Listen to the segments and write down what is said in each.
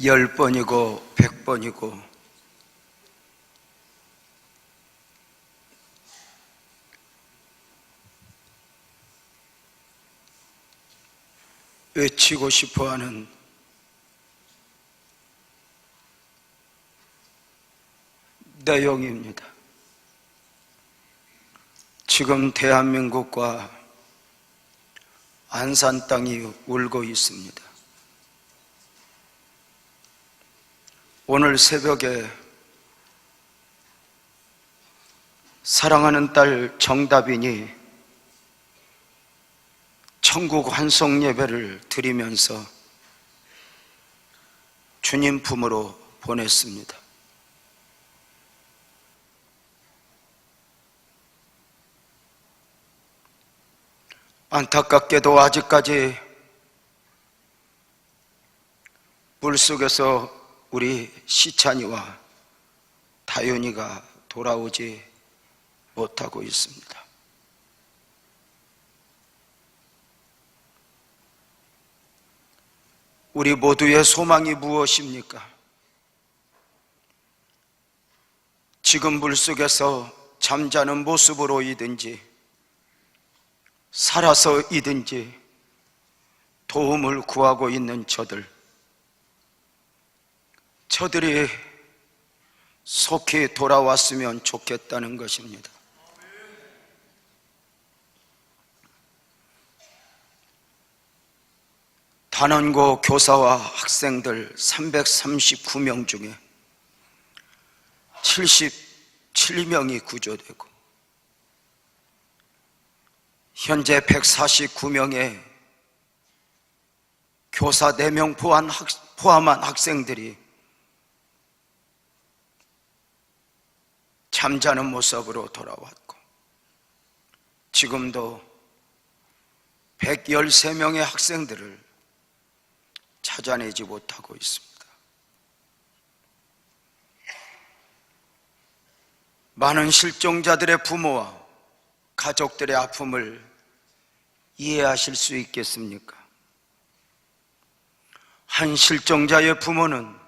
10번이고 100번이고 외치고 싶어하는 내용입니다. 지금 대한민국과 안산 땅이 울고 있습니다. 오늘 새벽에 사랑하는 딸 정다빈이 천국 환송 예배를 드리면서 주님 품으로 보냈습니다. 안타깝게도 아직까지 물속에서 우리 시찬이와 다윤이가 돌아오지 못하고 있습니다. 우리 모두의 소망이 무엇입니까? 지금 물속에서 잠자는 모습으로이든지 살아서이든지 도움을 구하고 있는 저들이 속히 돌아왔으면 좋겠다는 것입니다. 단원고 교사와 학생들 339명 중에 77명이 구조되고 현재 149명의 교사 4명 포함한 학생들이 잠자는 모습으로 돌아왔고 지금도 113명의 학생들을 찾아내지 못하고 있습니다. 많은 실종자들의 부모와 가족들의 아픔을 이해하실 수 있겠습니까? 한 실종자의 부모는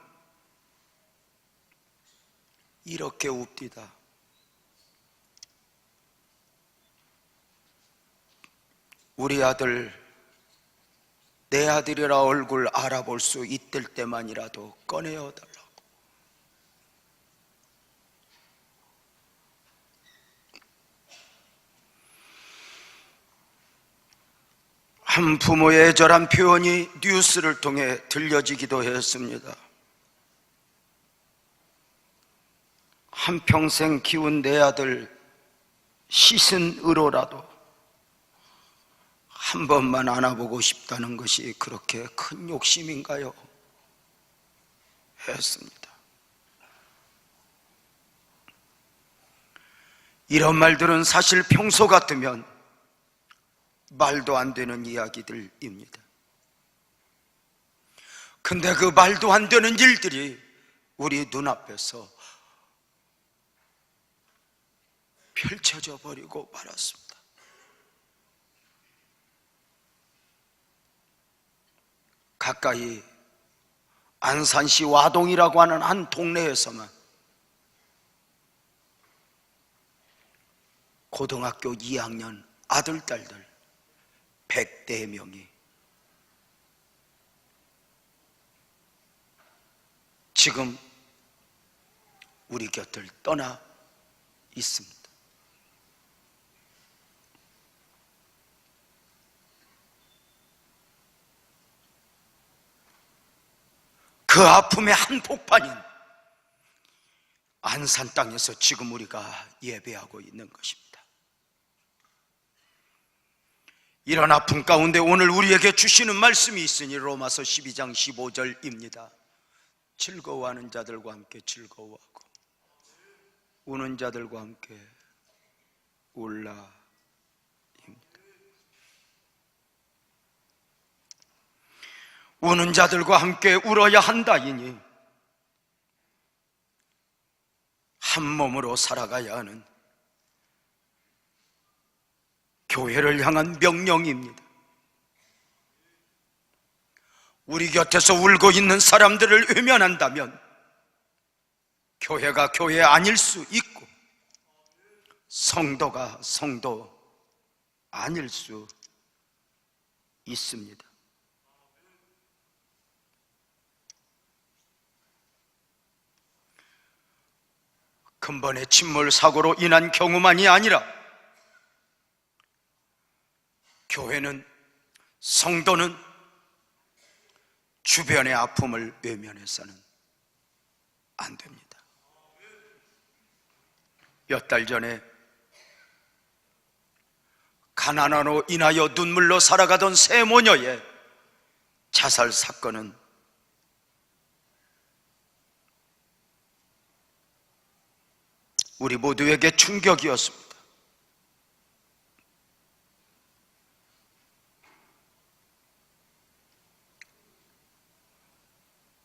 이렇게 웁디다. 우리 아들, 내 아들이라 얼굴 알아볼 수 있을 때만이라도 꺼내어 달라고. 한 부모의 애절한 표현이 뉴스를 통해 들려지기도 했습니다. 한평생 키운 내 아들 씻은 으로라도 한 번만 안아보고 싶다는 것이 그렇게 큰 욕심인가요? 했습니다. 이런 말들은 사실 평소 같으면 말도 안 되는 이야기들입니다. 근데 그 말도 안 되는 일들이 우리 눈앞에서 펼쳐져 버리고 말았습니다. 가까이 안산시 와동이라고 하는 한 동네에서만 고등학교 2학년 아들, 딸들 104명이 지금 우리 곁을 떠나 있습니다. 그 아픔의 한복판인 안산 땅에서 지금 우리가 예배하고 있는 것입니다. 이런 아픔 가운데 오늘 우리에게 주시는 말씀이 있으니 로마서 12장 15절입니다. 즐거워하는 자들과 함께 즐거워하고 우는 자들과 함께 울라. 우는 자들과 함께 울어야 한다이니 한 몸으로 살아가야 하는 교회를 향한 명령입니다. 우리 곁에서 울고 있는 사람들을 외면한다면 교회가 교회 아닐 수 있고 성도가 성도 아닐 수 있습니다. 근본의 침몰 사고로 인한 경우만이 아니라 교회는, 성도는 주변의 아픔을 외면해서는 안 됩니다. 몇 달 전에 가난으로 인하여 눈물로 살아가던 세 모녀의 자살 사건은 우리 모두에게 충격이었습니다.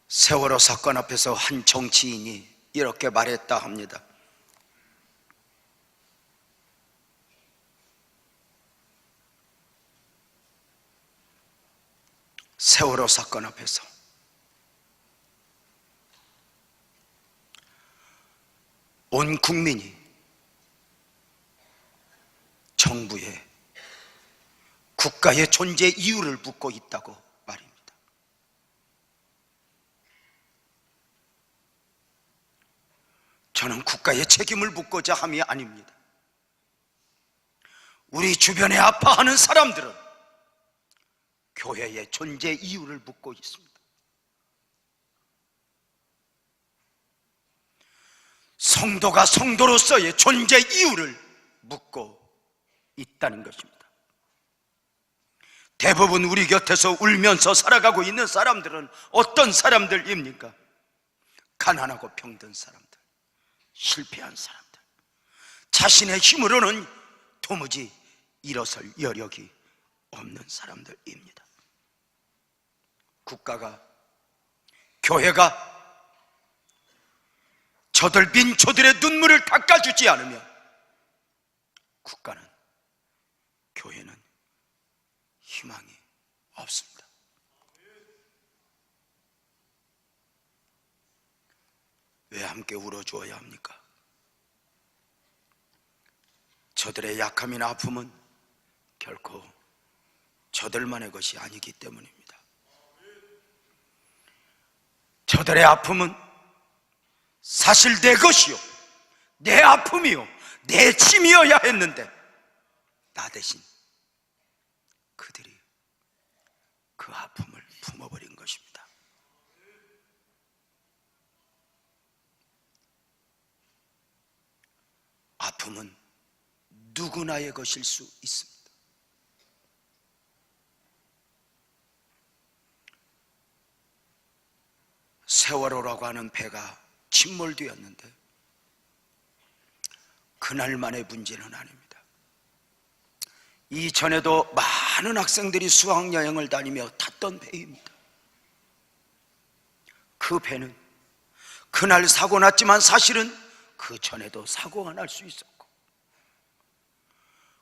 세월호 사건 앞에서 한 정치인이 이렇게 말했다 합니다. 세월호 사건 앞에서 온 국민이 정부에, 국가의 존재 이유를 묻고 있다고 말입니다. 저는 국가의 책임을 묻고자 함이 아닙니다. 우리 주변에 아파하는 사람들은 교회의 존재 이유를 묻고 있습니다. 성도가 성도로서의 존재 이유를 묻고 있다는 것입니다. 대부분 우리 곁에서 울면서 살아가고 있는 사람들은 어떤 사람들입니까? 가난하고 병든 사람들, 실패한 사람들, 자신의 힘으로는 도무지 일어설 여력이 없는 사람들입니다. 국가가, 교회가 저들 민초들의 눈물을 닦아주지 않으면 국가는, 교회는 희망이 없습니다. 왜 함께 울어주어야 합니까? 저들의 약함이나 아픔은 결코 저들만의 것이 아니기 때문입니다. 저들의 아픔은 사실 내 것이요, 내 아픔이요, 내 짐이어야 했는데 나 대신 그들이 그 아픔을 품어버린 것입니다. 아픔은 누구나의 것일 수 있습니다. 세월호라고 하는 배가 침몰되었는데 그날만의 문제는 아닙니다. 이전에도 많은 학생들이 수학여행을 다니며 탔던 배입니다. 그 배는 그날 사고 났지만 사실은 그 전에도 사고가 날 수 있었고,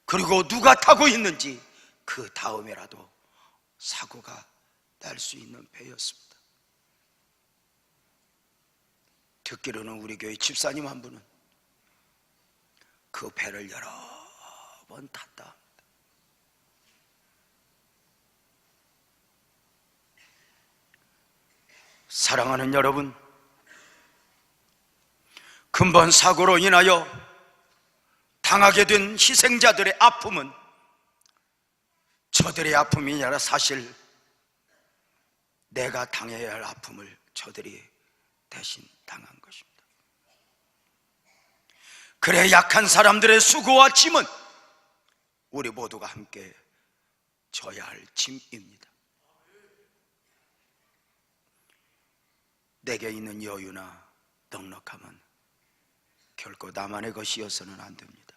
그리고 누가 타고 있는지 그 다음에라도 사고가 날 수 있는 배였습니다. 듣기로는 우리 교회 집사님 한 분은 그 배를 여러 번 탔다 합니다. 사랑하는 여러분, 근본 사고로 인하여 당하게 된 희생자들의 아픔은 저들의 아픔이 아니라 사실 내가 당해야 할 아픔을 저들이 대신 당한 것입니다. 그래, 약한 사람들의 수고와 짐은 우리 모두가 함께 져야 할 짐입니다. 내게 있는 여유나 넉넉함은 결코 나만의 것이어서는 안 됩니다.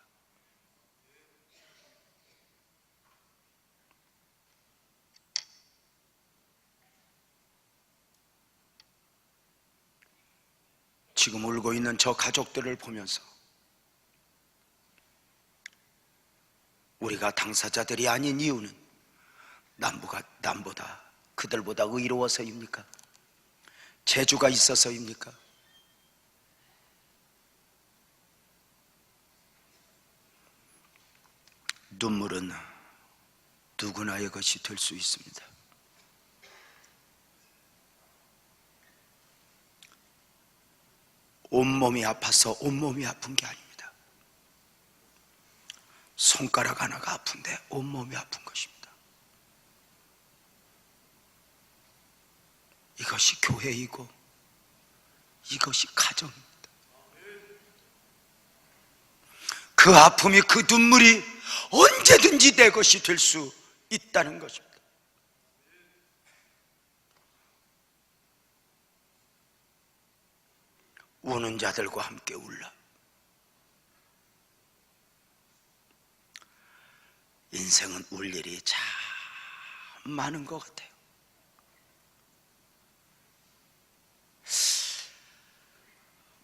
지금 울고 있는 저 가족들을 보면서 우리가 당사자들이 아닌 이유는 남보다 그들보다 의로워서입니까? 재주가 있어서입니까? 눈물은 누구나의 것이 될 수 있습니다. 온몸이 아파서 온몸이 아픈 게 아닙니다. 손가락 하나가 아픈데 온몸이 아픈 것입니다. 이것이 교회이고 이것이 가정입니다. 그 아픔이, 그 눈물이 언제든지 내 것이 될 수 있다는 것입니다. 우는 자들과 함께 울라. 인생은 울 일이 참 많은 것 같아요.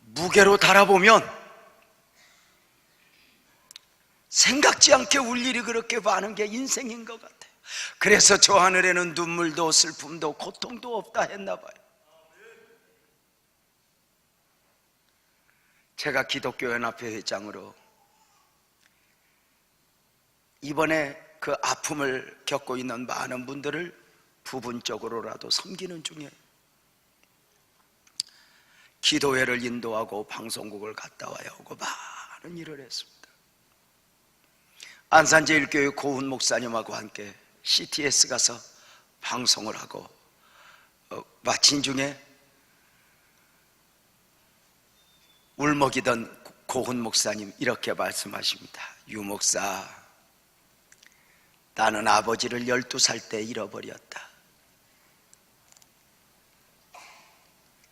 무게로 달아보면 생각지 않게 울 일이 그렇게 많은 게 인생인 것 같아요. 그래서 저 하늘에는 눈물도 슬픔도 고통도 없다 했나 봐요. 제가 기독교연합회 회장으로 이번에 그 아픔을 겪고 있는 많은 분들을 부분적으로라도 섬기는 중에 기도회를 인도하고 방송국을 갔다 와야 하고 많은 일을 했습니다. 안산제일교회 고훈 목사님하고 함께 CTS 가서 방송을 하고 마친 중에 울먹이던 고훈 목사님 이렇게 말씀하십니다. 유 목사, 나는 아버지를 12살 때 잃어버렸다.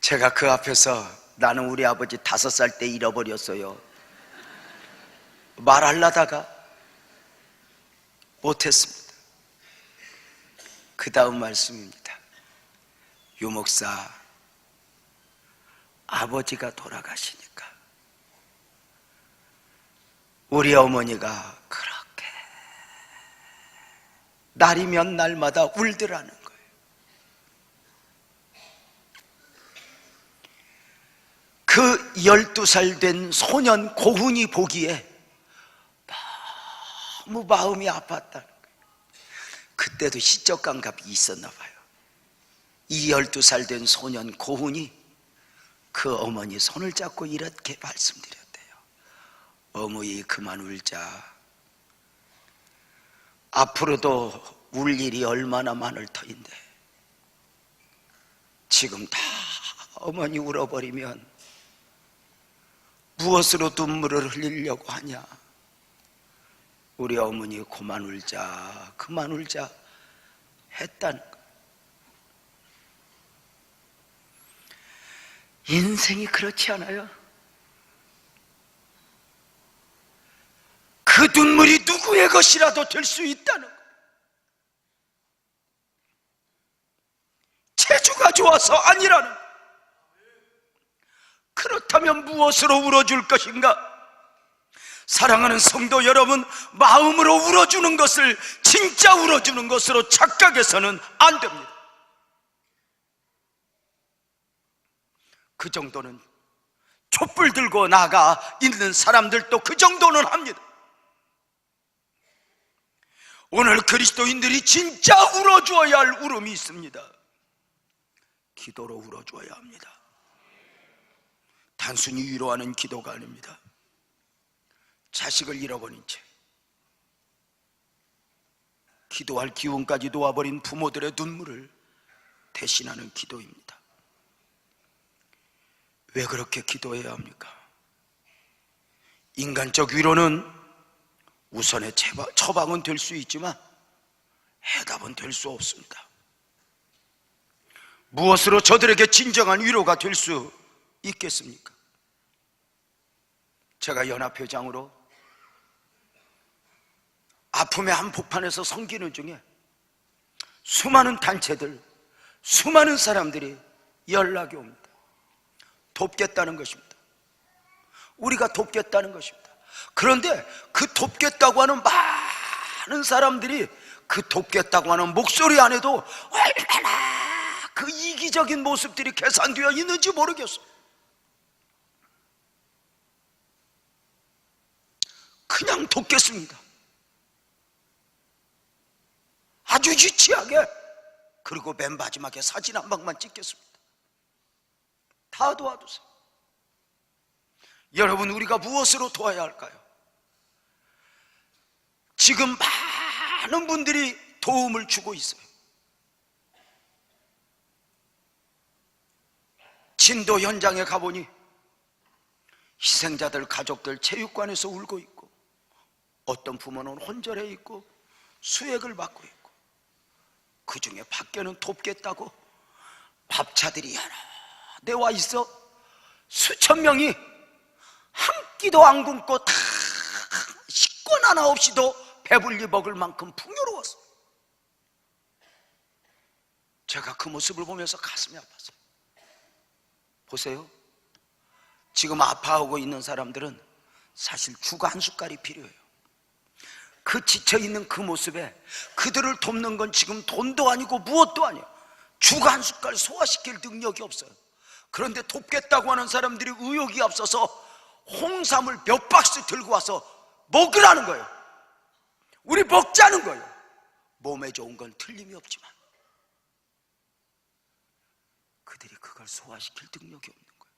제가 그 앞에서 나는 우리 아버지 5살 때 잃어버렸어요 말하려다가 못했습니다. 그 다음 말씀입니다. 유 목사, 아버지가 돌아가시니까 우리 어머니가 그렇게 날이면 날마다 울더라는 거예요. 그 12살 된 소년 고훈이 보기에 너무 마음이 아팠다는 거예요. 그때도 시적 감각이 있었나 봐요. 이 12살 된 소년 고훈이 그 어머니 손을 잡고 이렇게 말씀드렸대요. 어머니 그만 울자. 앞으로도 울 일이 얼마나 많을 터인데 지금 다 어머니 울어버리면 무엇으로 눈물을 흘리려고 하냐. 우리 어머니 그만 울자, 그만 울자 했다는 거. 인생이 그렇지 않아요? 그 눈물이 누구의 것이라도 될 수 있다는 거. 재주가 좋아서 아니라는 거. 그렇다면 무엇으로 울어줄 것인가? 사랑하는 성도 여러분, 마음으로 울어주는 것을 진짜 울어주는 것으로 착각해서는 안 됩니다. 그 정도는 촛불 들고 나가 있는 사람들도 그 정도는 합니다. 오늘 그리스도인들이 진짜 울어주어야 할 울음이 있습니다. 기도로 울어주어야 합니다. 단순히 위로하는 기도가 아닙니다. 자식을 잃어버린 채 기도할 기운까지 놓아버린 부모들의 눈물을 대신하는 기도입니다. 왜 그렇게 기도해야 합니까? 인간적 위로는 우선의 처방은 될 수 있지만 해답은 될 수 없습니다. 무엇으로 저들에게 진정한 위로가 될 수 있겠습니까? 제가 연합회장으로 아픔의 한복판에서 섬기는 중에 수많은 단체들, 수많은 사람들이 연락이 옵니다. 돕겠다는 것입니다. 우리가 돕겠다는 것입니다. 그런데 그 돕겠다고 하는 많은 사람들이 그 돕겠다고 하는 목소리 안에도 얼마나 그 이기적인 모습들이 계산되어 있는지 모르겠어요. 그냥 돕겠습니다. 아주 유치하게. 그리고 맨 마지막에 사진 한 방만 찍겠습니다. 다 도와주세요. 여러분, 우리가 무엇으로 도와야 할까요? 지금 많은 분들이 도움을 주고 있어요. 진도 현장에 가보니 희생자들 가족들 체육관에서 울고 있고, 어떤 부모는 혼절해 있고 수액을 받고 있고, 그 중에 밖에는 돕겠다고 밥차들이 하나 내와 있어 수천 명이 한 끼도 안 굶고 다 식권 하나 없이도 배불리 먹을 만큼 풍요로웠어요. 제가 그 모습을 보면서 가슴이 아팠어요. 보세요, 지금 아파하고 있는 사람들은 사실 죽 한 숟갈이 필요해요. 그 지쳐있는 그 모습에 그들을 돕는 건 지금 돈도 아니고 무엇도 아니에요. 죽 한 숟갈 소화시킬 능력이 없어요. 그런데 돕겠다고 하는 사람들이 의욕이 앞서서 홍삼을 몇 박스 들고 와서 먹으라는 거예요. 우리 먹자는 거예요. 몸에 좋은 건 틀림이 없지만 그들이 그걸 소화시킬 능력이 없는 거예요.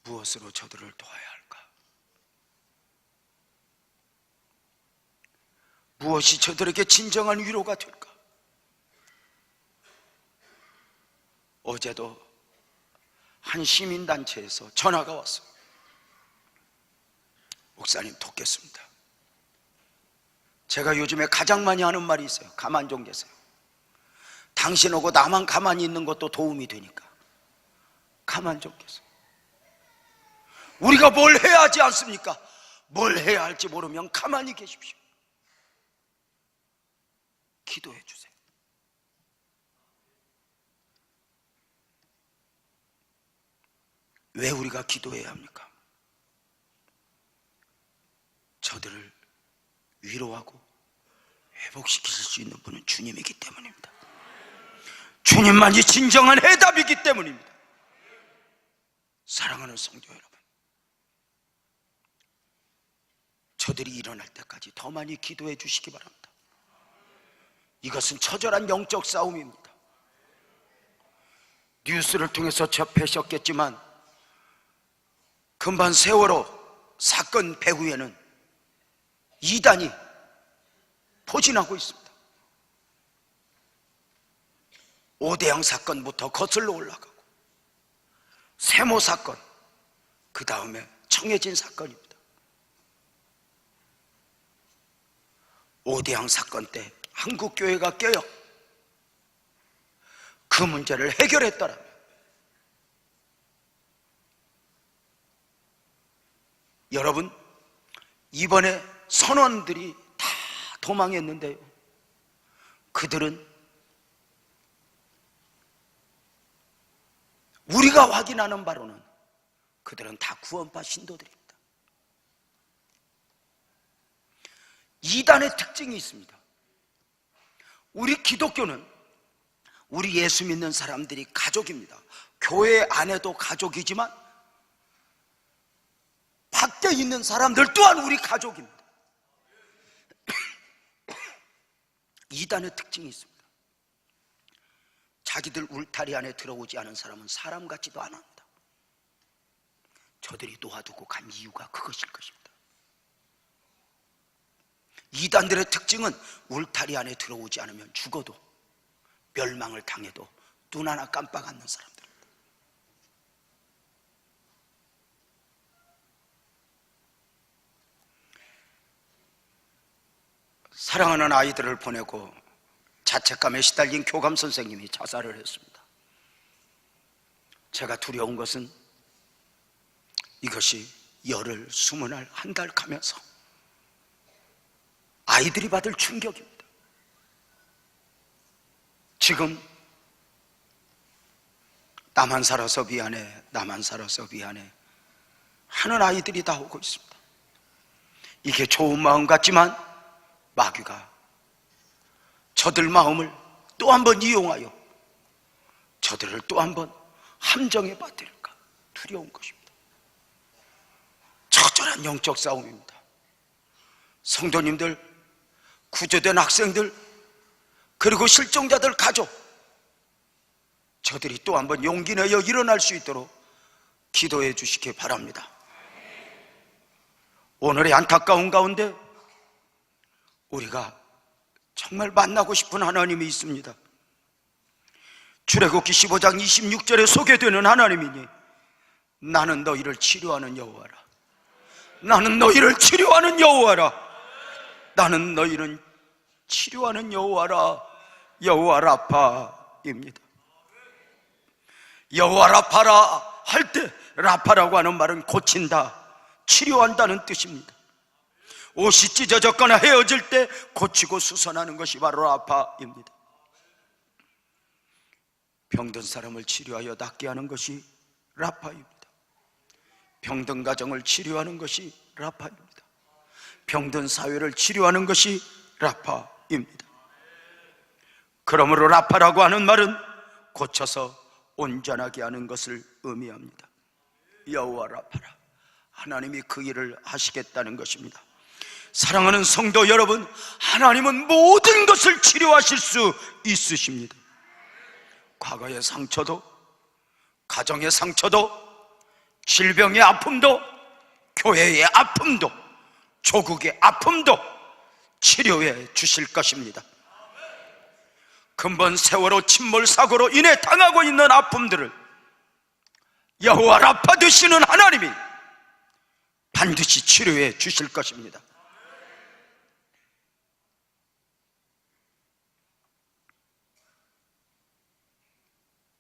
무엇으로 저들을 도와야 할까? 무엇이 저들에게 진정한 위로가 될까? 어제도 한 시민단체에서 전화가 왔어요. 목사님 돕겠습니다. 제가 요즘에 가장 많이 하는 말이 있어요. 가만 좀 계세요. 당신하고 나만 가만히 있는 것도 도움이 되니까 가만 좀 계세요. 우리가 뭘 해야 하지 않습니까? 뭘 해야 할지 모르면 가만히 계십시오. 기도해 주세요. 왜 우리가 기도해야 합니까? 저들을 위로하고 회복시키실 수 있는 분은 주님이기 때문입니다. 주님만이 진정한 해답이기 때문입니다. 사랑하는 성도 여러분, 저들이 일어날 때까지 더 많이 기도해 주시기 바랍니다. 이것은 처절한 영적 싸움입니다. 뉴스를 통해서 접하셨겠지만 금방 세월호 사건 배후에는 이단이 포진하고 있습니다. 오대양 사건부터 거슬러 올라가고 세모 사건, 그 다음에 청해진 사건입니다. 오대양 사건 때 한국교회가 껴요. 그 문제를 해결했더라면 여러분, 이번에 선원들이 다 도망했는데요, 그들은 우리가 확인하는 바로는 그들은 다 구원파 신도들입니다. 이단의 특징이 있습니다. 우리 기독교는 우리 예수 믿는 사람들이 가족입니다. 교회 안에도 가족이지만 밖에 있는 사람들 또한 우리 가족입니다. 이단의 특징이 있습니다. 자기들 울타리 안에 들어오지 않은 사람은 사람 같지도 않았다. 저들이 놓아두고 간 이유가 그것일 것입니다. 이단들의 특징은 울타리 안에 들어오지 않으면 죽어도, 멸망을 당해도 눈 하나 깜빡 않는 사람들입니다. 사랑하는 아이들을 보내고 자책감에 시달린 교감 선생님이 자살을 했습니다. 제가 두려운 것은 이것이 열흘, 20날, 한 달 가면서 아이들이 받을 충격입니다. 지금 나만 살아서 미안해, 나만 살아서 미안해 하는 아이들이 다 오고 있습니다. 이게 좋은 마음 같지만 마귀가 저들 마음을 또 한 번 이용하여 저들을 또 한 번 함정에 빠뜨릴까 두려운 것입니다. 처절한 영적 싸움입니다. 성도님들, 구조된 학생들, 그리고 실종자들 가족, 저들이 또 한 번 용기 내어 일어날 수 있도록 기도해 주시기 바랍니다. 오늘의 안타까운 가운데 우리가 정말 만나고 싶은 하나님이 있습니다. 출애굽기 15장 26절에 소개되는 하나님이니 나는 너희를 치료하는 여호와라. 나는 너희를 치료하는 여호와라. 나는 너희를 치료하는 여호와라. 여호와 라파입니다. 여호와 라파라 할 때, 라파라고 하는 말은 고친다, 치료한다는 뜻입니다. 옷이 찢어졌거나 헤어질 때 고치고 수선하는 것이 바로 라파입니다. 병든 사람을 치료하여 낫게 하는 것이 라파입니다. 병든 가정을 치료하는 것이 라파입니다. 병든 사회를 치료하는 것이 라파입니다. 그러므로 라파라고 하는 말은 고쳐서 온전하게 하는 것을 의미합니다. 여호와 라파라, 하나님이 그 일을 하시겠다는 것입니다. 사랑하는 성도 여러분, 하나님은 모든 것을 치료하실 수 있으십니다. 과거의 상처도, 가정의 상처도, 질병의 아픔도, 교회의 아픔도, 조국의 아픔도 치료해 주실 것입니다. 근본 세월호 침몰 사고로 인해 당하고 있는 아픔들을 여호와 라파 되시는 하나님이 반드시 치료해 주실 것입니다.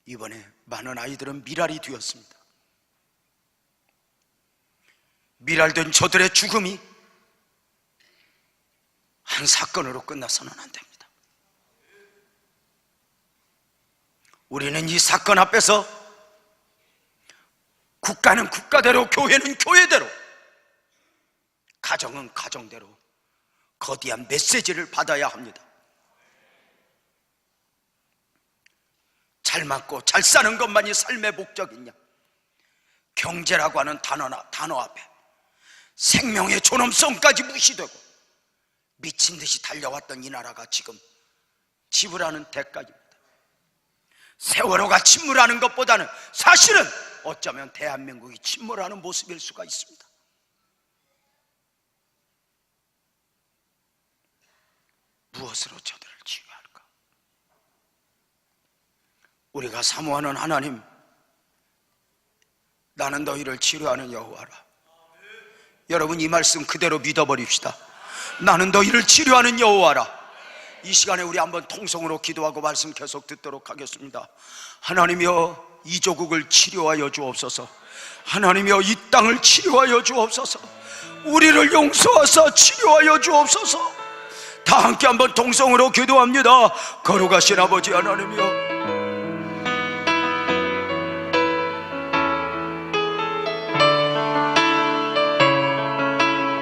이번에 많은 아이들은 미랄이 되었습니다. 미랄된 저들의 죽음이 한 사건으로 끝나서는 안 됩니다. 우리는 이 사건 앞에서 국가는 국가대로, 교회는 교회대로, 가정은 가정대로 거대한 메시지를 받아야 합니다. 잘 맞고 잘 사는 것만이 삶의 목적이냐? 경제라고 하는 단어 앞에 생명의 존엄성까지 무시되고 미친 듯이 달려왔던 이 나라가 지금 지불하는 대가입니다. 세월호가 침몰하는 것보다는 사실은 어쩌면 대한민국이 침몰하는 모습일 수가 있습니다. 무엇으로 저들을 치유할까? 우리가 사모하는 하나님, 나는 너희를 치료하는 여호와라. 여러분, 이 말씀 그대로 믿어버립시다. 나는 너희를 치료하는 여호와라. 이 시간에 우리 한번 통성으로 기도하고 말씀 계속 듣도록 하겠습니다. 하나님이여, 이 조국을 치료하여 주옵소서. 하나님이여, 이 땅을 치료하여 주옵소서. 우리를 용서하사 치료하여 주옵소서. 다 함께 한번 통성으로 기도합니다. 거룩하신 아버지 하나님이여,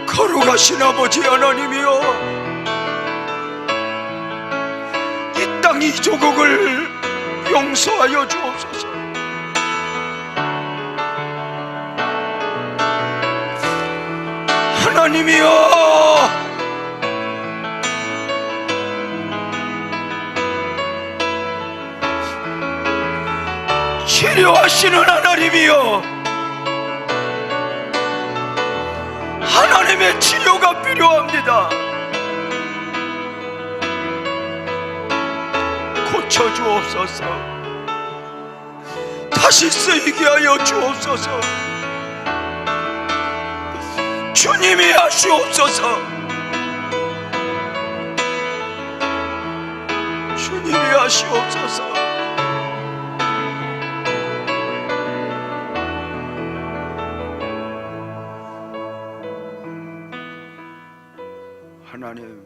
거룩하신 아버지 하나님이여, 이 땅 이 조국을 용서하여 주옵소서. 하나님이여, 치료하시는 하나님이여, 하나님의 치료가 필요합니다. 고쳐주옵소서. 다시 쓰이게 하여 주옵소서. 주님이 하시옵소서. 주님이 하시옵소서. 하나님,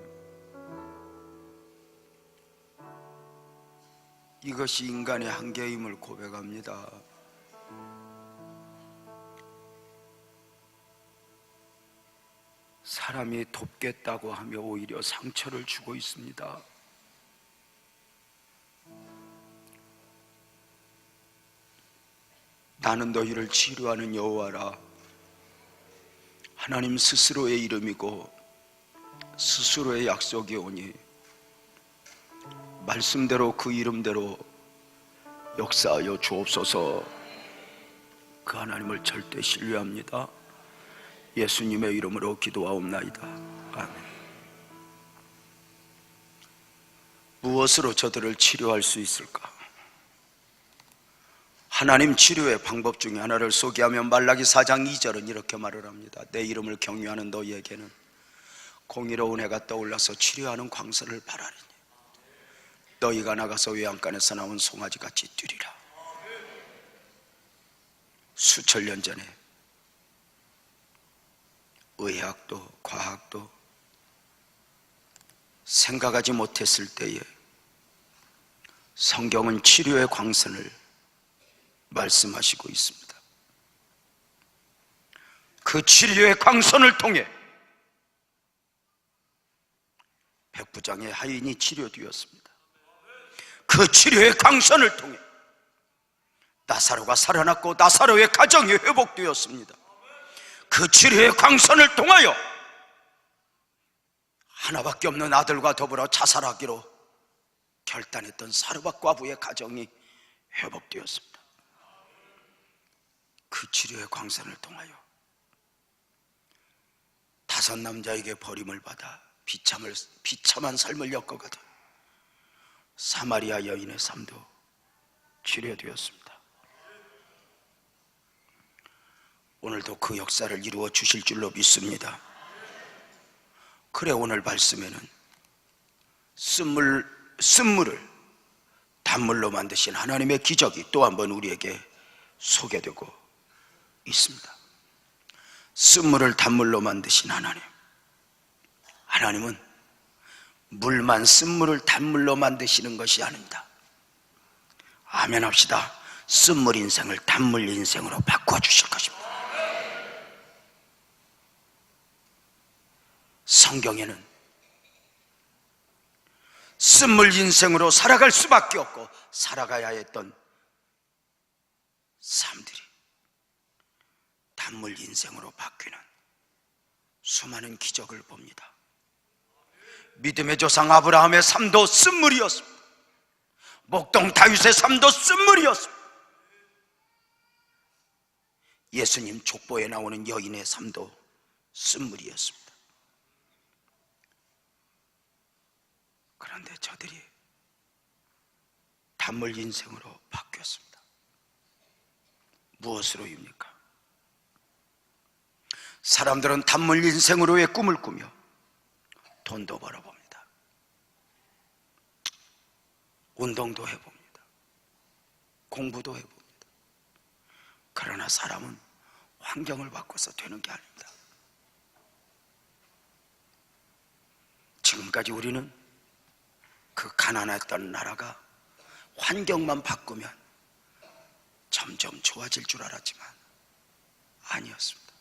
이것이 인간의 한계임을 고백합니다. 사람이 돕겠다고 하며 오히려 상처를 주고 있습니다. 나는 너희를 치료하는 여호와라. 하나님 스스로의 이름이고 스스로의 약속이 오니 말씀대로 그 이름대로 역사하여 주옵소서. 그 하나님을 절대 신뢰합니다. 예수님의 이름으로 기도하옵나이다. 아멘. 무엇으로 저들을 치료할 수 있을까? 하나님 치료의 방법 중에 하나를 소개하며 말라기 4장 2절은 이렇게 말을 합니다. 내 이름을 경외하는 너희에게는 공의로운 해가 떠올라서 치료하는 광선을 바라리니 너희가 나가서 외양간에서 나온 송아지같이 뛰리라. 수천 년 전에 의학도 과학도 생각하지 못했을 때에 성경은 치료의 광선을 말씀하시고 있습니다. 그 치료의 광선을 통해 백부장의 하인이 치료되었습니다. 그 치료의 광선을 통해 나사로가 살아났고 나사로의 가정이 회복되었습니다. 그 치료의 광선을 통하여 하나밖에 없는 아들과 더불어 자살하기로 결단했던 사르밧 과부의 가정이 회복되었습니다. 그 치료의 광선을 통하여 5 남자에게 버림을 받아 비참한 삶을 엮어가던 사마리아 여인의 삶도 치료되었습니다. 오늘도 그 역사를 이루어 주실 줄로 믿습니다. 그래, 오늘 말씀에는 쓴물을 단물로 만드신 하나님의 기적이 또 한 번 우리에게 소개되고 있습니다. 쓴물을 단물로 만드신 하나님은 물만 쓴물을 단물로 만드시는 것이 아닙니다. 아멘 합시다. 쓴물 인생을 단물 인생으로 바꿔주실 것입니다. 성경에는 쓴물 인생으로 살아갈 수밖에 없고 살아가야 했던 삶들이 단물 인생으로 바뀌는 수많은 기적을 봅니다. 믿음의 조상 아브라함의 삶도 쓴물이었습니다. 목동 다윗의 삶도 쓴물이었습니다. 예수님 족보에 나오는 여인의 삶도 쓴물이었습니다. 그런데 저들이 단물 인생으로 바뀌었습니다. 무엇으로입니까? 사람들은 단물 인생으로의 꿈을 꾸며 돈도 벌어봅니다. 운동도 해봅니다. 공부도 해봅니다. 그러나 사람은 환경을 바꿔서 되는 게 아닙니다. 지금까지 우리는 그 가난했던 나라가 환경만 바꾸면 점점 좋아질 줄 알았지만 아니었습니다.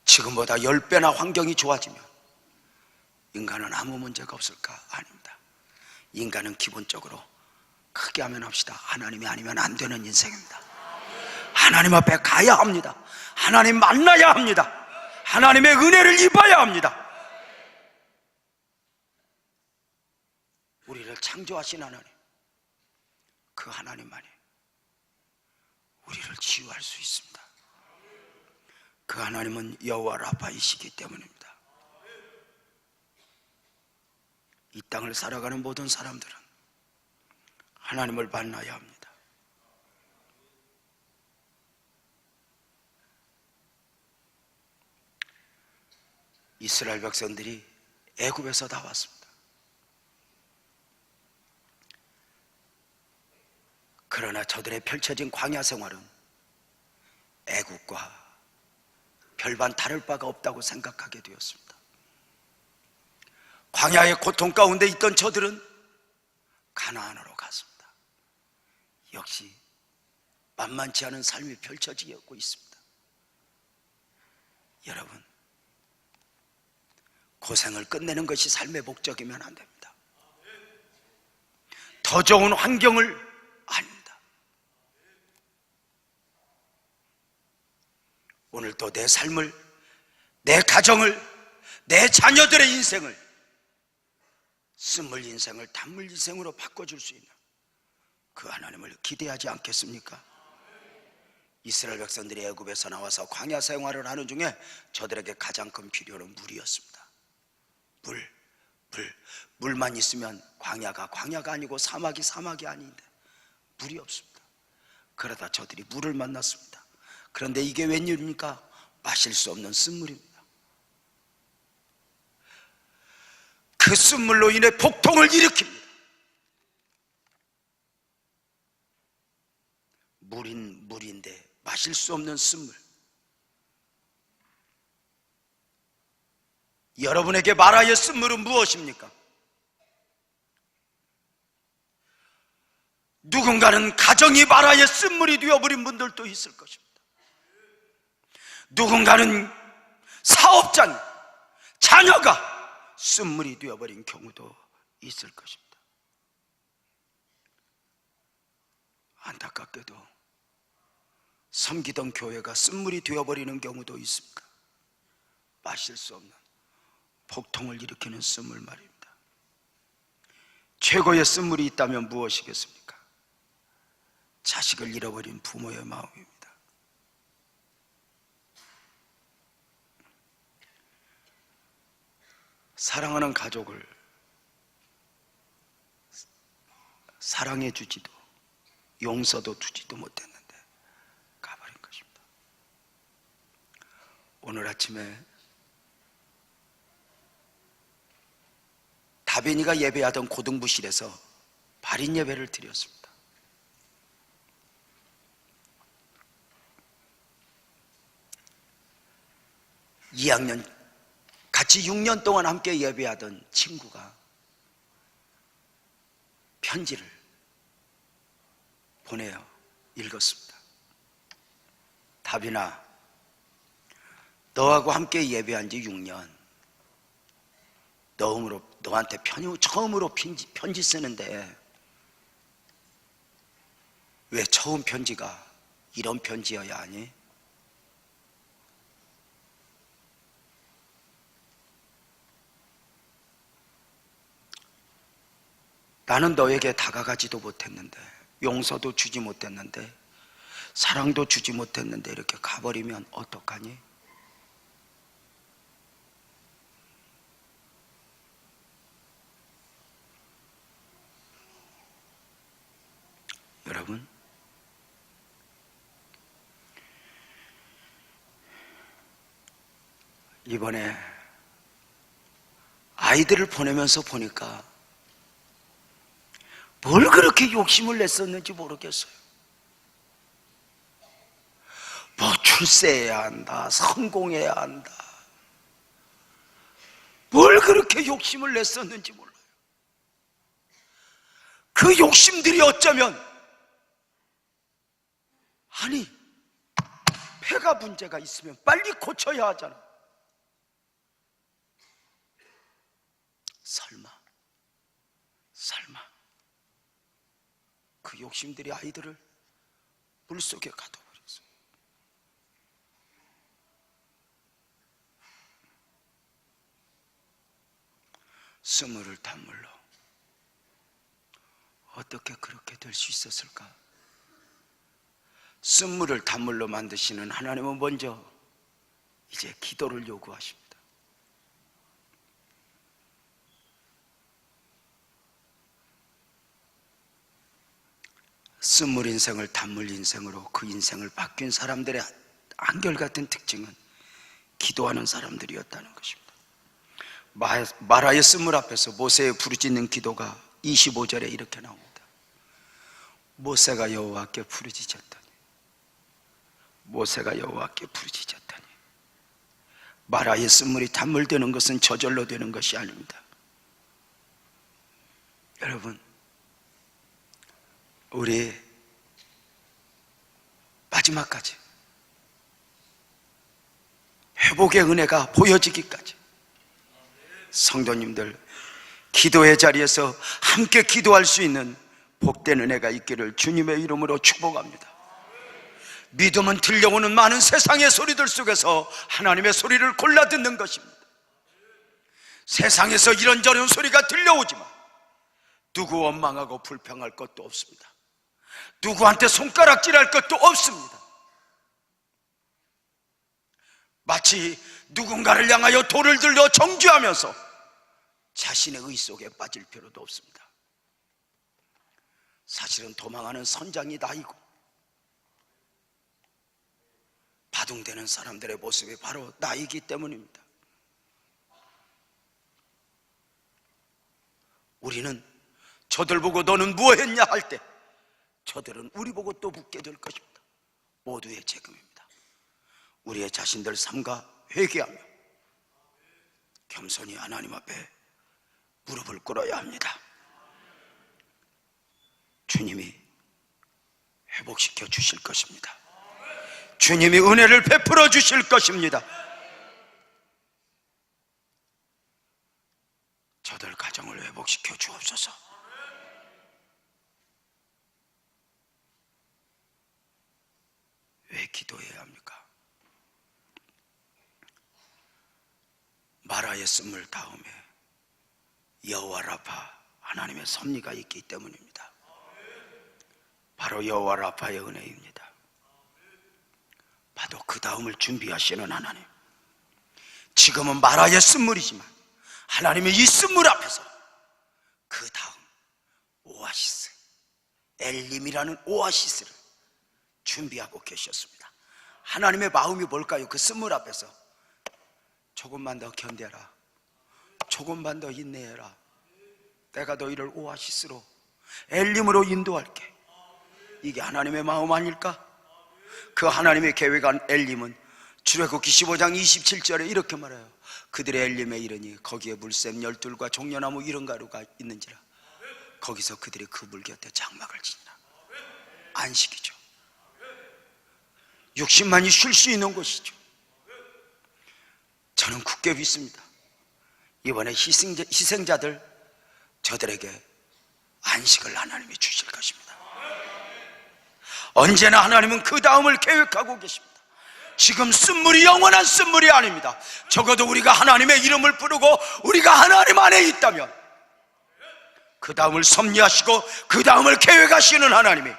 지금보다 10배나 환경이 좋아지면 인간은 아무 문제가 없을까? 아닙니다. 인간은 기본적으로 크게 하면 합시다. 하나님이 아니면 안 되는 인생입니다. 하나님 앞에 가야 합니다. 하나님 만나야 합니다. 하나님의 은혜를 입어야 합니다. 우리를 창조하신 하나님, 그 하나님만이 우리를 치유할 수 있습니다. 그 하나님은 여호와 라파이시기 때문입니다. 이 땅을 살아가는 모든 사람들은 하나님을 만나야 합니다. 이스라엘 백성들이 애굽에서 나왔습니다. 그러나 저들의 펼쳐진 광야 생활은 애굽과 별반 다를 바가 없다고 생각하게 되었습니다. 광야의 고통 가운데 있던 저들은 가나안으로 갔습니다. 역시 만만치 않은 삶이 펼쳐지고 있습니다. 여러분, 고생을 끝내는 것이 삶의 목적이면 안 됩니다. 더 좋은 환경을 아닙니다. 오늘도 내 삶을, 내 가정을, 내 자녀들의 인생을 쓴물 인생을 단물 인생으로 바꿔줄 수 있는 그 하나님을 기대하지 않겠습니까? 이스라엘 백성들이 애굽에서 나와서 광야 생활을 하는 중에 저들에게 가장 큰 필요는 물이었습니다. 물만 있으면 광야가 아니고 사막이 아닌데 물이 없습니다. 그러다 저들이 물을 만났습니다. 그런데 이게 웬일입니까? 마실 수 없는 쓴물입니다. 그 쓴물로 인해 복통을 일으킵니다. 물인데 마실 수 없는 쓴물. 여러분에게 마라의 쓴물은 무엇입니까? 누군가는 가정이 마라의 쓴물이 되어버린 분들도 있을 것입니다. 누군가는 사업장, 자녀가 쓴물이 되어버린 경우도 있을 것입니다. 안타깝게도 섬기던 교회가 쓴물이 되어버리는 경우도 있습니다. 마실 수 없는 복통을 일으키는 쓴물 말입니다. 최고의 쓴물이 있다면 무엇이겠습니까? 자식을 잃어버린 부모의 마음입니다. 사랑하는 가족을 사랑해 주지도 용서도 주지도 못했는데 가버린 것입니다. 오늘 아침에 다빈이가 예배하던 고등부실에서 발인 예배를 드렸습니다. 같이 6년 동안 함께 예배하던 친구가 편지를 보내요. 읽었습니다. 다빈아, 너하고 함께 예배한 지 6년. 너한테 처음으로 편지 쓰는데 왜 처음 편지가 이런 편지여야 하니? 나는 너에게 다가가지도 못했는데, 용서도 주지 못했는데, 사랑도 주지 못했는데 이렇게 가버리면 어떡하니? 여러분, 이번에 아이들을 보내면서 보니까 뭘 그렇게 욕심을 냈었는지 모르겠어요. 뭐 출세해야 한다, 성공해야 한다, 뭘 그렇게 욕심을 냈었는지 몰라요. 그 욕심들이 어쩌면, 아니, 폐가 문제가 있으면 빨리 고쳐야 하잖아. 설마 그 욕심들이 아이들을 물속에 가둬버렸어요. 쓴물을 단물로 어떻게 그렇게 될 수 있었을까? 쓴물을 단물로 만드시는 하나님은 먼저 이제 기도를 요구하십니다. 쓴물 인생을 단물 인생으로 그 인생을 바뀐 사람들의 한결같은 특징은 기도하는 사람들이었다는 것입니다. 마라의 쓴물 앞에서 모세의 부르짖는 기도가 25절에 이렇게 나옵니다. 모세가 여호와께 부르짖었더니 마라의 쓴물이 단물 되는 것은 저절로 되는 것이 아닙니다. 여러분, 우리 마지막까지 회복의 은혜가 보여지기까지 성도님들 기도의 자리에서 함께 기도할 수 있는 복된 은혜가 있기를 주님의 이름으로 축복합니다. 믿음은 들려오는 많은 세상의 소리들 속에서 하나님의 소리를 골라 듣는 것입니다. 세상에서 이런저런 소리가 들려오지만 누구 원망하고 불평할 것도 없습니다. 누구한테 손가락질할 것도 없습니다. 마치 누군가를 향하여 돌을 들려 정죄하면서 자신의 의 속에 빠질 필요도 없습니다. 사실은 도망하는 선장이 나이고 바둥대는 사람들의 모습이 바로 나이기 때문입니다. 우리는 저들 보고 너는 무엇했냐 할 때 저들은 우리 보고 또 묻게 될 것입니다. 모두의 책임입니다. 우리의 자신들 삶과 회개하며 겸손히 하나님 앞에 무릎을 꿇어야 합니다. 주님이 회복시켜 주실 것입니다. 주님이 은혜를 베풀어 주실 것입니다. 저들 가정을 회복시켜 주옵소서. 왜 기도해야 합니까? 마라의 쓴물 다음에 여호와 라파 하나님의 섭리가 있기 때문입니다. 바로 여호와 라파의 은혜입니다. 바로 그 다음을 준비하시는 하나님. 지금은 마라의 쓴물이지만 하나님의 이 쓴물 앞에서 그 다음 오아시스, 엘림이라는 오아시스를 준비하고 계셨습니다. 하나님의 마음이 뭘까요? 그 쓴물 앞에서 조금만 더 견뎌라, 조금만 더 인내해라, 내가 너희를 오아시스로, 엘림으로 인도할게. 이게 하나님의 마음 아닐까? 그 하나님의 계획한 엘림은 출애굽기 15장 27절에 이렇게 말해요. 그들의 엘림에 이르니 거기에 물샘 열둘과 종려나무 이런 가루가 있는지라 거기서 그들이 그 물 곁에 장막을 지니라. 안식이죠. 60만이 쉴 수 있는 곳이죠. 저는 굳게 믿습니다. 이번에 희생자들 저들에게 안식을 하나님이 주실 것입니다. 언제나 하나님은 그 다음을 계획하고 계십니다. 지금 쓴물이 영원한 쓴물이 아닙니다. 적어도 우리가 하나님의 이름을 부르고 우리가 하나님 안에 있다면 그 다음을 섭리하시고 그 다음을 계획하시는 하나님이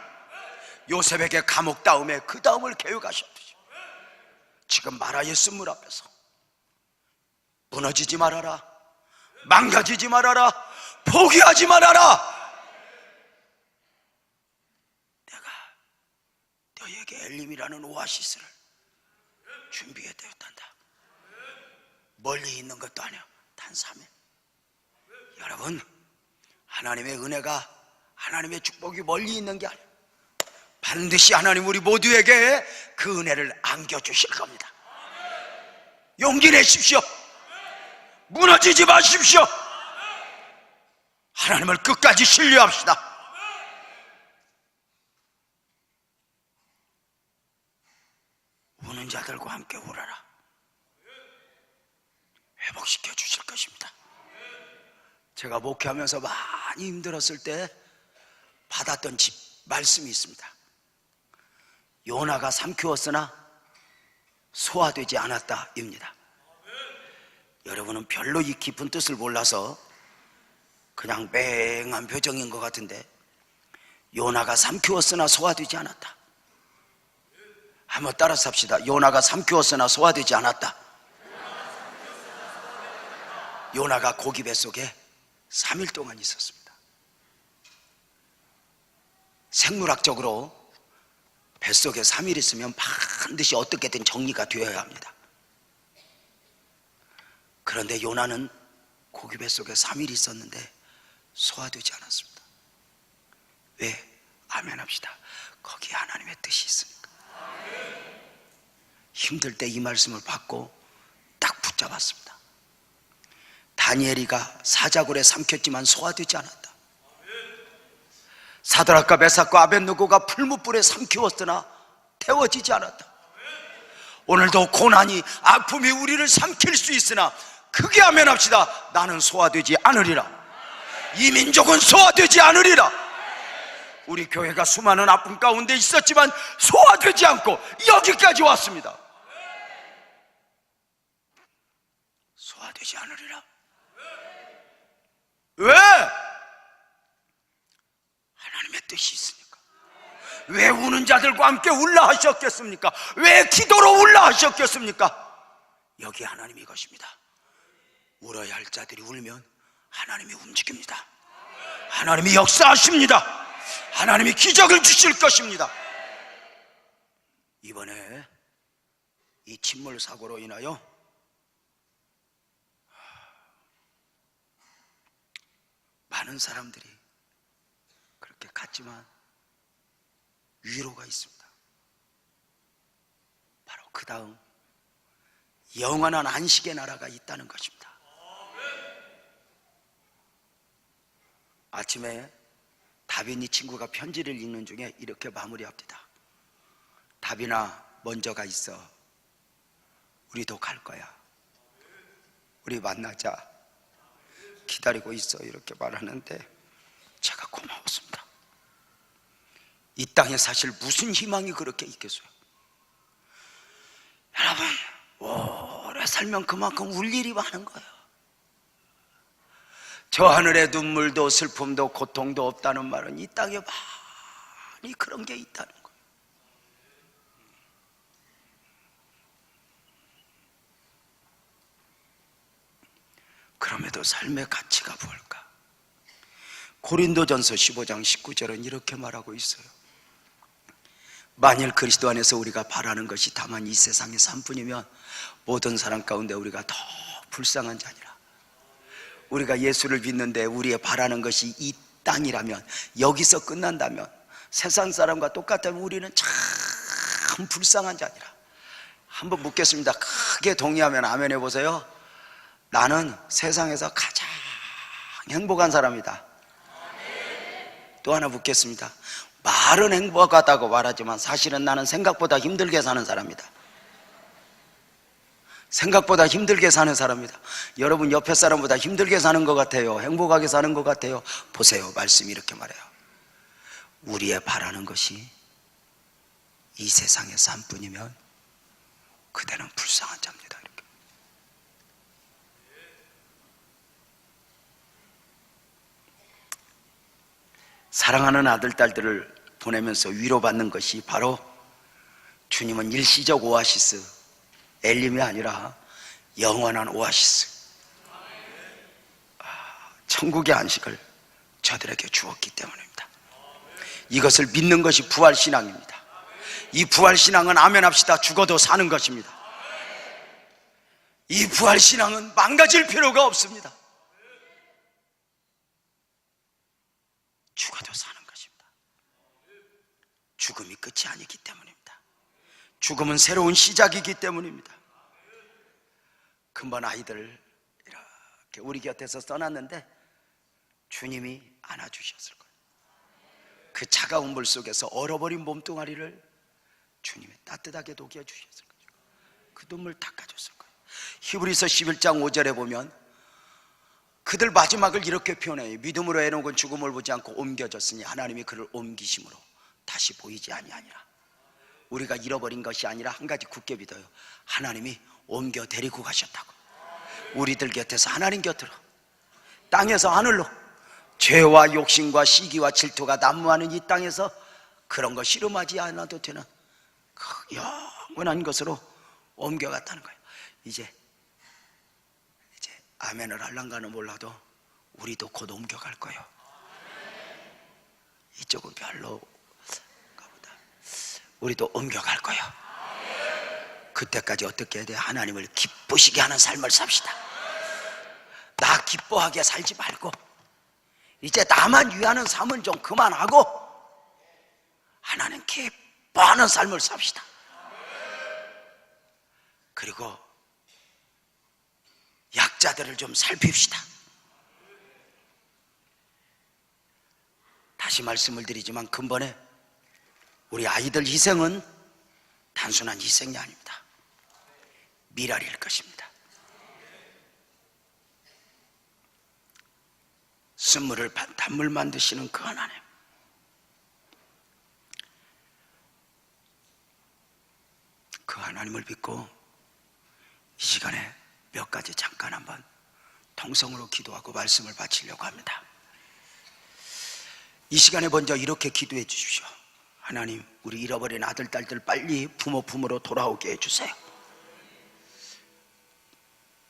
요셉에게 감옥 다음에 그 다음을 계획하셨듯이 지금 마라의 쓴물 앞에서 무너지지 말아라, 망가지지 말아라, 포기하지 말아라. 내가 너에게 엘림이라는 오아시스를 준비해 되었단다. 멀리 있는 것도 아니야. 단삼에. 여러분, 하나님의 은혜가, 하나님의 축복이 멀리 있는 게 아니야. 반드시 하나님 우리 모두에게 그 은혜를 안겨주실 겁니다. 용기 내십시오. 무너지지 마십시오. 하나님을 끝까지 신뢰합시다. 우는 자들과 함께 울어라. 회복시켜 주실 것입니다. 제가 목회하면서 많이 힘들었을 때 받았던 말씀이 있습니다. 요나가 삼키웠으나 소화되지 않았다 입니다. 여러분은 별로 이 깊은 뜻을 몰라서 그냥 맹한 표정인 것 같은데, 요나가 삼키웠으나 소화되지 않았다. 한번 따라서 합시다. 요나가 삼키웠으나 소화되지 않았다. 요나가 고기 뱃속에 3일 동안 있었습니다. 생물학적으로 뱃속에 3일 있으면 반드시 어떻게든 정리가 되어야 합니다. 그런데 요나는 고기 뱃속에 3일 있었는데 소화되지 않았습니다. 왜? 아멘 합시다. 거기에 하나님의 뜻이 있으니까. 힘들 때 이 말씀을 받고 딱 붙잡았습니다. 다니엘이가 사자굴에 삼켰지만 소화되지 않았다. 사드락과 메삭과 아벳느고가 풀무불에 삼키웠으나 태워지지 않았다. 오늘도 고난이, 아픔이 우리를 삼킬 수 있으나 크게 아멘합시다. 나는 소화되지 않으리라. 이 민족은 소화되지 않으리라. 우리 교회가 수많은 아픔 가운데 있었지만 소화되지 않고 여기까지 왔습니다. 소화되지 않으리라. 왜? 하나님의 뜻이 있으니까. 왜 우는 자들과 함께 울라 하셨겠습니까? 왜 기도로 울라 하셨겠습니까? 여기 하나님이 것입니다. 울어야 할 자들이 울면 하나님이 움직입니다. 하나님이 역사하십니다. 하나님이 기적을 주실 것입니다. 이번에 이 침몰 사고로 인하여 많은 사람들이 그렇게 갔지만 위로가 있습니다. 바로 그 다음 영원한 안식의 나라가 있다는 것입니다. 아침에 다빈이 친구가 편지를 읽는 중에 이렇게 마무리합니다. 다빈아, 먼저 가 있어. 우리도 갈 거야. 우리 만나자. 기다리고 있어. 이렇게 말하는데 제가 고마웠습니다. 이 땅에 사실 무슨 희망이 그렇게 있겠어요? 여러분, 오래 살면 그만큼 울 일이 많은 거예요. 저 하늘에 눈물도 슬픔도 고통도 없다는 말은 이 땅에 많이 그런 게 있다는 거예요. 그럼에도 삶의 가치가 뭘까? 고린도전서 15장 19절은 이렇게 말하고 있어요. 만일 그리스도 안에서 우리가 바라는 것이 다만 이 세상의 삶뿐이면 모든 사람 가운데 우리가 더 불쌍한 자니라. 우리가 예수를 믿는데 우리의 바라는 것이 이 땅이라면, 여기서 끝난다면, 세상 사람과 똑같다면 우리는 참 불쌍한 자니라. 한번 묻겠습니다. 크게 동의하면 아멘 해보세요. 나는 세상에서 가장 행복한 사람이다. 또 하나 묻겠습니다. 말은 행복하다고 말하지만 사실은 나는 생각보다 힘들게 사는 사람이다. 생각보다 힘들게 사는 사람이다. 여러분 옆에 사람보다 힘들게 사는 것 같아요? 행복하게 사는 것 같아요? 보세요. 말씀이 이렇게 말해요. 우리의 바라는 것이 이 세상의 삶뿐이면 그대는 불쌍한 자입니다. 이렇게. 사랑하는 아들, 딸들을 보내면서 위로받는 것이 바로 주님은 일시적 오아시스, 엘림이 아니라 영원한 오아시스, 천국의 안식을 저들에게 주었기 때문입니다. 이것을 믿는 것이 부활신앙입니다. 이 부활신앙은 아멘 합시다. 죽어도 사는 것입니다. 이 부활신앙은 망가질 필요가 없습니다. 죽어도 사는 것입니다. 죽음이 끝이 아니기 때문입니다. 죽음은 새로운 시작이기 때문입니다. 금방 아이들 이렇게 우리 곁에서 떠났는데 주님이 안아주셨을 거예요. 그 차가운 물 속에서 얼어버린 몸뚱아리를 주님이 따뜻하게 녹여주셨을 거예요. 그 눈물 닦아줬을 거예요. 히브리서 11장 5절에 보면 그들 마지막을 이렇게 표현해요. 믿음으로 에녹은 죽음을 보지 않고 옮겨졌으니 하나님이 그를 옮기심으로 다시 보이지 아니하니라. 우리가 잃어버린 것이 아니라 한 가지 굳게 믿어요. 하나님이 옮겨 데리고 가셨다고. 우리들 곁에서 하나님 곁으로, 땅에서 하늘로, 죄와 욕심과 시기와 질투가 난무하는 이 땅에서 그런 거 씨름하지 않아도 되는 그 영원한 것으로 옮겨갔다는 거예요. 이제 아멘을 할란가는 몰라도 우리도 곧 옮겨갈 거예요. 이쪽은 별로 가보다 우리도 옮겨갈 거예요. 그때까지 어떻게 해야 돼? 하나님을 기쁘시게 하는 삶을 삽시다. 나 기뻐하게 살지 말고 이제 나만 위하는 삶은 좀 그만하고 하나님 기뻐하는 삶을 삽시다. 그리고 약자들을 좀 살핍시다. 다시 말씀을 드리지만 근본에 우리 아이들 희생은 단순한 희생이 아닙니다. 미랄일 것입니다. 쓴물을 단물 만드시는 그 하나님, 그 하나님을 믿고 이 시간에 몇 가지 잠깐 한번 통성으로 기도하고 말씀을 바치려고 합니다. 이 시간에 먼저 이렇게 기도해 주십시오. 하나님, 우리 잃어버린 아들, 딸들 빨리 부모 품으로 돌아오게 해주세요.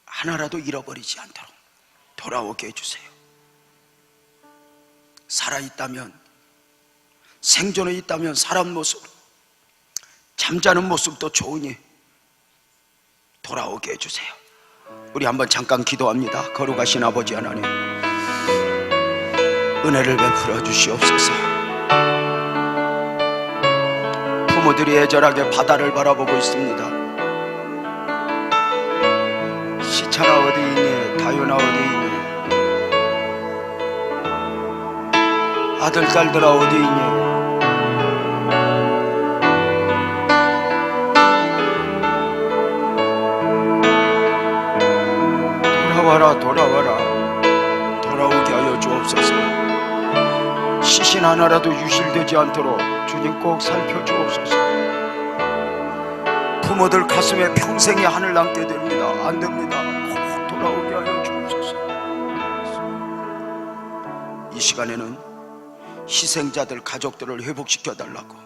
하나라도 잃어버리지 않도록 돌아오게 해주세요. 살아있다면, 생존해 있다면 사람 모습으로, 잠자는 모습도 좋으니 돌아오게 해주세요. 우리 한번 잠깐 기도합니다. 거룩하신 아버지 하나님, 은혜를 베풀어 주시옵소서. 부모들이 애절하게 바다를 바라보고 있습니다. 시차나 어디 있니? 다윤아 어디 있니? 아들 딸들아 어디 있니? 돌아와라, 돌아와라. 돌아오게 하여 주옵소서. 시신 하나라도 유실되지 않도록 주님 꼭 살펴주옵소서. 부모들 가슴에 평생의 한을 남게 됩니다. 안 됩니다. 꼭 돌아오게 하여 주옵소서. 이 시간에는 희생자들 가족들을 회복시켜 달라고,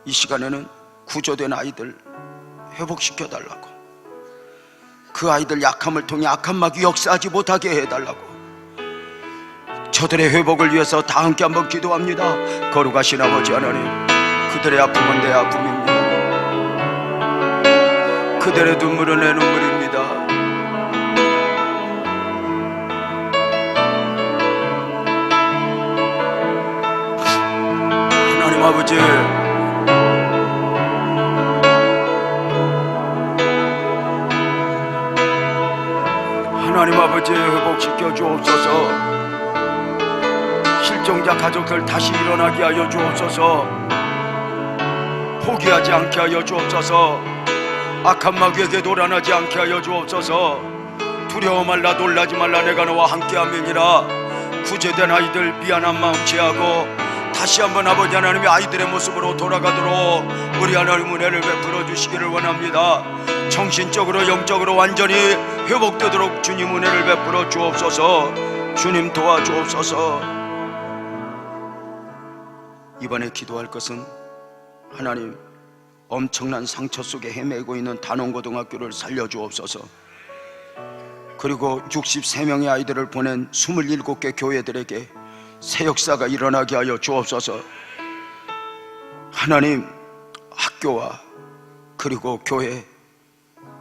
이 시간에는 구조된 아이들 회복시켜 달라고, 그 아이들 약함을 통해 악한 마귀 역사하지 못하게 해달라고, 저들의 회복을 위해서 다 함께 한번 기도합니다. 거룩하신 아버지 하나님, 그들의 아픔은 내 아픔입니다. 그들의 눈물은 내 눈물입니다. 하나님 아버지, 하나님 아버지, 회복시켜 주옵소서. 실종자 가족들 다시 일어나게 하여 주옵소서. 포기하지 않게 하여 주옵소서. 악한 마귀에게 도란하지 않게 하여 주옵소서. 두려워 말라, 놀라지 말라, 내가 너와 함께함이니라. 구제된 아이들 미안한 마음 취하고 다시 한번 아버지 하나님의 아이들의 모습으로 돌아가도록 우리 하나님 은혜를 베풀어 주시기를 원합니다. 정신적으로 영적으로 완전히 회복되도록 주님 은혜를 베풀어 주옵소서. 주님 도와주옵소서. 이번에 기도할 것은, 하나님, 엄청난 상처 속에 헤매고 있는 단원고등학교를 살려주옵소서. 그리고 63명의 아이들을 보낸 27개 교회들에게 새 역사가 일어나게 하여 주옵소서. 하나님, 학교와 그리고 교회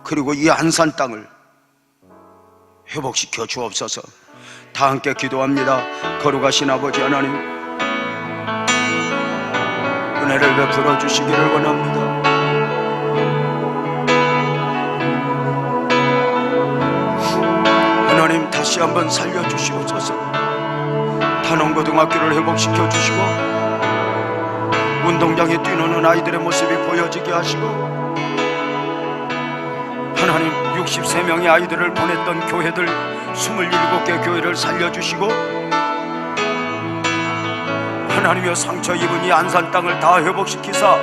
그리고 이 안산 땅을 회복시켜 주옵소서. 다 함께 기도합니다. 거룩하신 아버지 하나님, 은혜를 베풀어 주시기를 원합니다. 하나님, 다시 한번 살려주시옵소서. 단원고등학교를 회복시켜 주시고 운동장에 뛰노는 아이들의 모습이 보여지게 하시고, 하나님, 63명의 아이들을 보냈던 교회들 27개 교회를 살려주시고, 하나님이여, 상처 입은 이 안산 땅을 다 회복시키사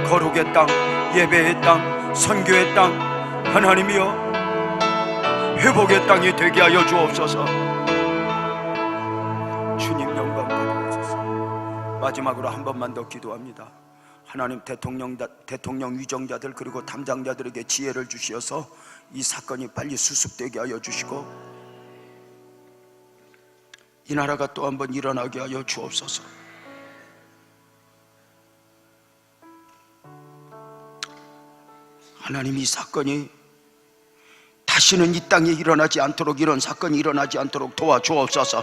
거룩의 땅, 예배의 땅, 선교의 땅, 하나님이여 회복의 땅이 되게 하여 주옵소서. 주님 영광 받으옵소서. 마지막으로 한 번만 더 기도합니다. 하나님, 대통령 위정자들 그리고 담당자들에게 지혜를 주시어서 이 사건이 빨리 수습되게 하여 주시고, 이 나라가 또 한 번 일어나게 하여 주옵소서. 하나님, 이 사건이 다시는 이 땅에 일어나지 않도록, 이런 사건이 일어나지 않도록 도와주옵소서.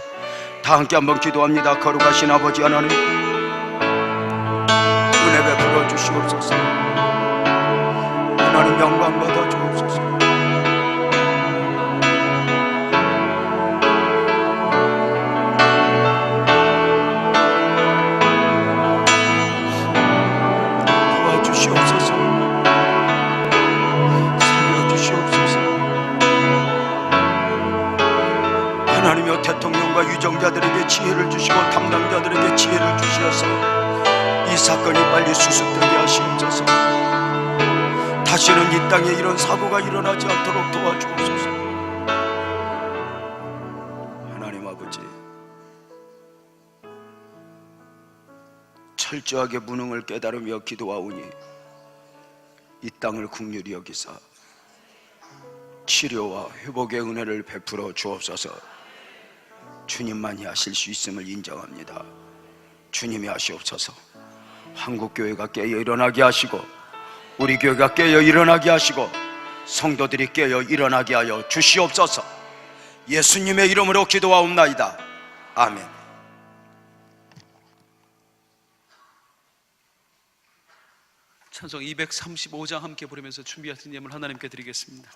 다 함께 한번 기도합니다. 거룩하신 아버지 하나님, 은혜 베풀어 주시옵소서. 하나님, 영광 받아 주옵소서. 의사들과 유정자들에게 지혜를 주시고 담당자들에게 지혜를 주시어서 이 사건이 빨리 수습되게 하시옵소서. 다시는 이 땅에 이런 사고가 일어나지 않도록 도와주옵소서. 하나님 아버지, 철저하게 무능을 깨달으며 기도하오니 이 땅을 긍휼히 여기사 치료와 회복의 은혜를 베풀어 주옵소서. 주님만이 하실 수 있음을 인정합니다. 주님이 하시옵소서. 한국교회가 깨어 일어나게 하시고 우리 교회가 깨어 일어나게 하시고 성도들이 깨어 일어나게 하여 주시옵소서. 예수님의 이름으로 기도하옵나이다. 아멘. 찬송 235장 함께 부르면서 준비하신 예물 하나님께 드리겠습니다.